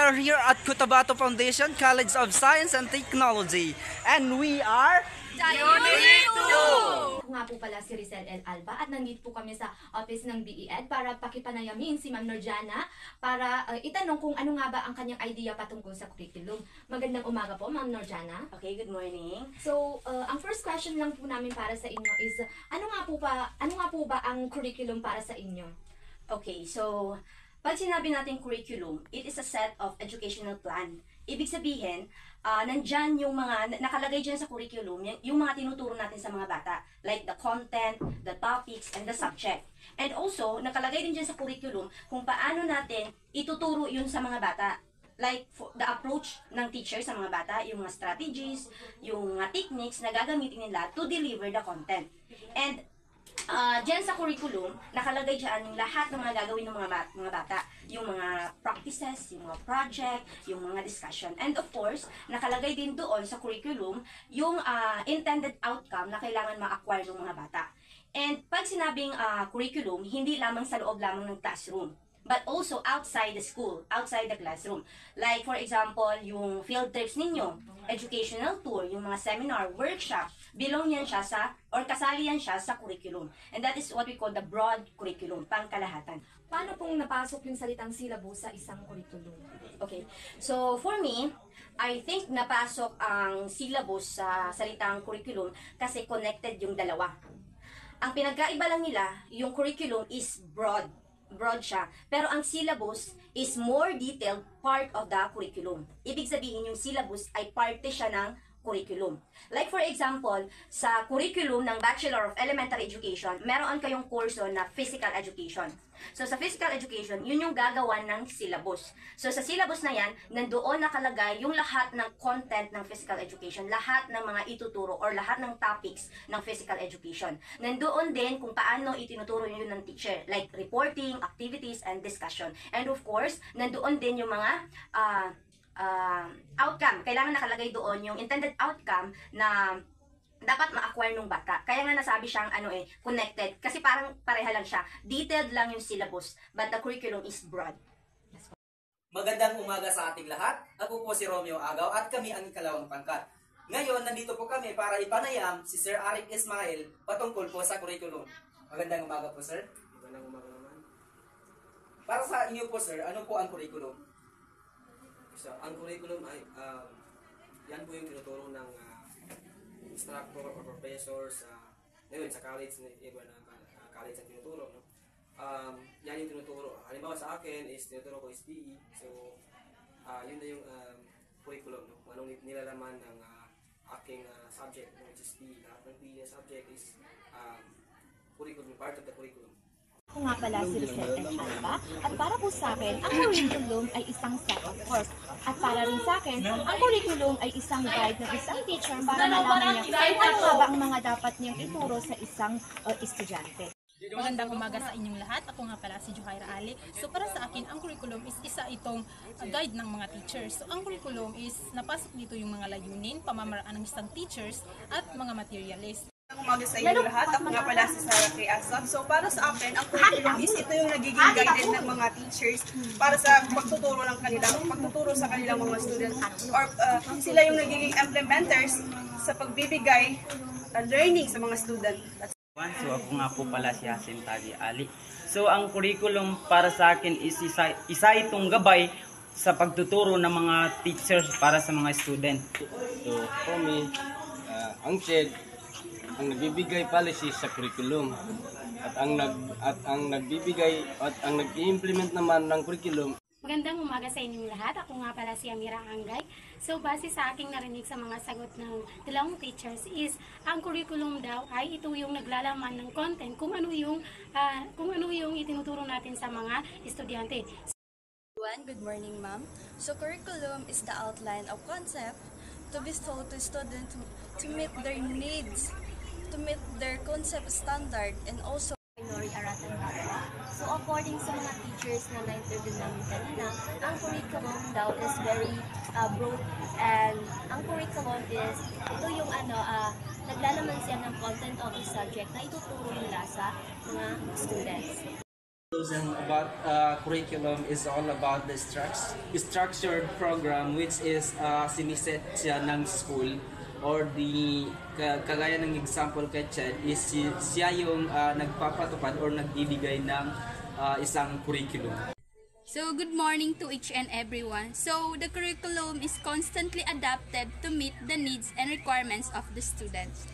are here at Cotabato Foundation College of Science and Technology. And we are Unit 2! Ako nga po pala si Rizel L. Alba at nandito po kami sa office ng BEd para pakipanayamin si Ma'am Norjana para itanong kung ano nga ba ang kanyang idea patungkol sa curriculum. Magandang umaga po, Ma'am Norjana. Okay, good morning. So, ang first question lang po namin para sa inyo is, ano nga po ba ang curriculum para sa inyo? Okay, so pag sinabi natin curriculum, it is a set of educational plan. Ibig sabihin, nandyan yung mga, nakalagay dyan sa curriculum, yung mga tinuturo natin sa mga bata. Like the content, the topics, and the subject. And also, nakalagay din dyan sa curriculum kung paano natin ituturo yun sa mga bata. Like the approach ng teacher sa mga bata, yung mga strategies, yung mga techniques na gagamitin nila to deliver the content. And dyan sa curriculum, nakalagay dyan yung lahat ng mga gagawin ng mga bata. Yung mga practices, yung mga project, yung mga discussion. And of course, nakalagay din doon sa curriculum yung intended outcome na kailangan ma-acquire ng mga bata. And pag sinabing curriculum, hindi lamang sa loob lamang ng classroom, but also outside the school, outside the classroom. Like for example, yung field trips ninyo, educational tour, yung mga seminar, workshop, belong yan siya sa, or kasali yan siya sa curriculum. And that is what we call the broad curriculum, pangkalahatan. Paano pong napasok yung salitang syllabus sa isang curriculum? Okay, so for me, I think napasok ang syllabus sa salitang curriculum kasi connected yung dalawa. Ang pinagkaiba lang nila, yung curriculum is broad siya. Pero ang syllabus is more detailed part of the curriculum. Ibig sabihin, yung syllabus ay parte siya ng curriculum. Like for example, sa curriculum ng Bachelor of Elementary Education, meron kayong kurso na Physical Education. So sa Physical Education, yun yung gagawa ng syllabus. So sa syllabus na yan, nandoon nakalagay yung lahat ng content ng Physical Education, lahat ng mga ituturo or lahat ng topics ng Physical Education. Nandoon din kung paano itinuturo yun ng teacher, like reporting, activities, and discussion. And of course, nandoon din yung mga outcome. Kailangan nakalagay doon yung intended outcome na dapat ma-acquire ng bata. Kaya nga nasabi siyang connected. Kasi parang pareha lang siya. Detailed lang yung syllabus, but the curriculum is broad. Magandang umaga sa ating lahat. Ako po si Romeo Agaw at kami ang ikalawang pangkat. Ngayon, nandito po kami para ipanayam si Sir Arik Ismail patungkol po sa curriculum. Magandang umaga po, sir. Magandang umaga naman. Para sa inyo po, sir, ano po ang curriculum? So, ang curriculum ay, yan po yung tinuturo ng instructor or professor sa college, iba na college ang tinuturo. No? Yan yung tinuturo. Halimbawa sa akin is tinuturo ko is PE. So, yun na yung curriculum. No? Kung anong nilalaman ng aking subject, which is PE. Lahat ng PE subject is curriculum, part of the curriculum. Ako nga pala si Rizel L. Alba at para po sa akin, ang curriculum ay isang set of course. At para rin sa akin, ang curriculum ay isang guide ng isang teacher para malaman niya ano nga ba ang mga dapat niyang ituro sa isang estudyante. Magandang umaga sa inyong lahat. Ako nga pala si Johaira Ali. So para sa akin, ang curriculum is isa itong guide ng mga teachers. So ang curriculum is napasok dito yung mga layunin, pamamaraan ng isang teachers at mga materialist. Umaga sa inyo lahat. Ako nga pala si Sarah K. Asab. So para sa akin, ang curriculum is ito yung nagiging guidance ng mga teachers para sa pagtuturo sa kanilang mga students or sila yung nagiging implementers sa pagbibigay learning sa mga student. So ako nga po pala si Hasim Tali Ali. So ang curriculum para sa akin is isa itong gabay sa pagtuturo ng mga teachers para sa mga student. So for me, ang CHED ang nagbibigay policy sa curriculum at ang nag-i-implement naman ng curriculum. Magandang umaga sa inyong lahat. Ako nga pala si Amira Angay. So base sa aking narinig sa mga sagot ng dalawang teachers is ang curriculum daw ay ito yung naglalaman ng content kung ano yung itinuturo natin sa mga estudyante. Good morning, ma'am. So curriculum is the outline of concept to be taught to students to meet their needs, to meet their concept standard, and also Lori Aratan Magala. So according sa mga teachers na na-interview namin kanina, ang curriculum daw is very broad, and ang curriculum is ito yung naglalaman siya ng content of the subject na ituturo nila sa mga students. About curriculum is all about the structured program which is siniset siya ng school or the kagaya ng example kay Chad is siya yung nagpapatupad or nagbibigay ng isang curriculum. So, good morning to each and everyone. So, the curriculum is constantly adapted to meet the needs and requirements of the students.